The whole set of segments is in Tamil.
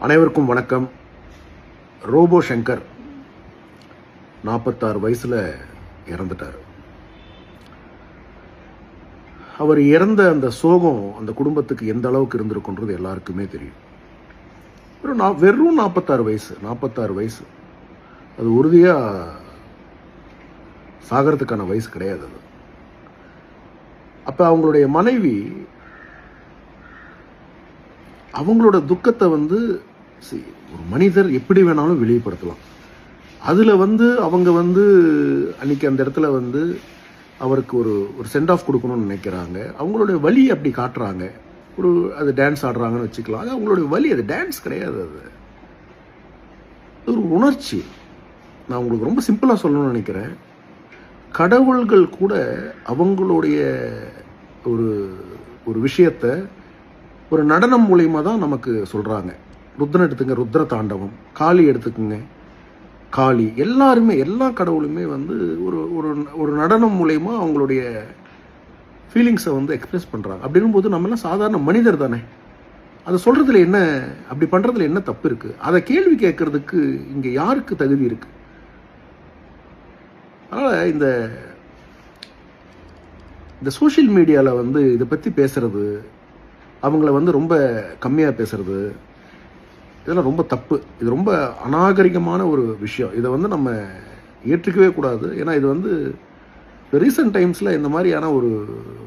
அனைவருக்கும் வணக்கம். ரோபோ சங்கர் 46 வயசில் இறந்துட்டார். அவர் இறந்த அந்த சோகம் அந்த குடும்பத்துக்கு எந்த அளவுக்கு இருந்திருக்குன்றது எல்லாருக்குமே தெரியும். வெறும் 46 வயசு. அது உறுதியாக சாகிறதுக்கான வயசு கிடையாது. அது அப்போ அவங்களுடைய மனைவி அவங்களோட துக்கத்தை ஒரு மனிதர் எப்படி வேணாலும் வெளிப்படுத்தலாம். அதில் அவங்க அன்னைக்கு அந்த இடத்துல அவருக்கு ஒரு சென்ட் ஆஃப் கொடுக்கணும்னு நினைக்கிறாங்க. அவங்களுடைய வலி அப்படி காட்டுறாங்க. அது டான்ஸ் ஆடுறாங்கன்னு வச்சுக்கலாம். அது அவங்களுடைய வலி, அது டான்ஸ் கிடையாது. அது ஒரு உணர்ச்சி. நான் உங்களுக்கு ரொம்ப சிம்பிளாக சொல்லணும்னு நினைக்கிறேன். கடவுள்கள் கூட அவங்களுடைய ஒரு விஷயத்தை ஒரு நடனம் மூலியமாக தான் நமக்கு சொல்கிறாங்க. ருத்ரன் எடுத்துங்க, ருத்ர தாண்டவம். காளி எடுத்துக்குங்க, காளி. எல்லாருமே எல்லா கடவுளுமே ஒரு நடனம் மூலயமா அவங்களுடைய ஃபீலிங்ஸை எக்ஸ்பிரஸ் பண்ணுறாங்க. அப்படின்னும்போது நம்மளாம் சாதாரண மனிதர் தானே. அதை சொல்கிறதுல என்ன, அப்படி பண்ணுறதுல என்ன தப்பு இருக்குது? அதை கேள்வி கேட்கறதுக்கு இங்கே யாருக்கு தகுதி இருக்குது? அதனால் இந்த சோஷியல் மீடியாவில் இதை பற்றி பேசுறது, அவங்கள ரொம்ப கம்மியாக பேசுறது, இதெல்லாம் ரொம்ப தப்பு. இது ரொம்ப அநாகரிகமான ஒரு விஷயம். இதை நம்ம ஏற்றுக்கவே கூடாது. ஏன்னா இது ரீசன்ட் டைம்ஸில் இந்த மாதிரியான ஒரு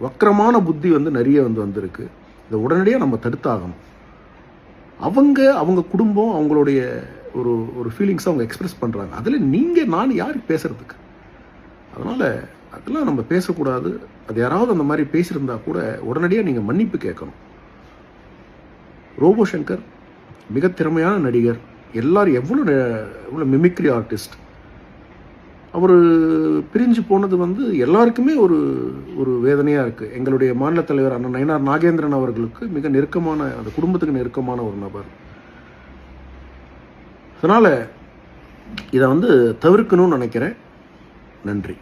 வக்கரமான புத்தி நிறைய வந்திருக்கு. இதை உடனடியாக நம்ம தடுத்தாகணும். அவங்க குடும்பம் அவங்களுடைய ஒரு ஃபீலிங்ஸை அவங்க எக்ஸ்பிரஸ் பண்ணுறாங்க. அதில் நான் யாருக்கு பேசுறதுக்கு? அதனால் அதெல்லாம் நம்ம பேசக்கூடாது. அது யாராவது அந்த மாதிரி பேசியிருந்தா கூட உடனடியாக நீங்கள் மன்னிப்பு கேட்கணும். ரோபோ சங்கர் மிக திறமையான நடிகர். எல்லாரும் எவ்வளோ மிமிக்ரி ஆர்டிஸ்ட். அவர் பிரிஞ்சு போனது எல்லாருக்குமே ஒரு வேதனையாக இருக்குது. எங்களுடைய மாநில தலைவர் அண்ணன் நயினார் நாகேந்திரன் அவர்களுக்கு மிக நெருக்கமான, அந்த குடும்பத்துக்கு நெருக்கமான ஒரு நபர். அதனால் இதை தவிர்க்கணும்னு நினைக்கிறேன். நன்றி.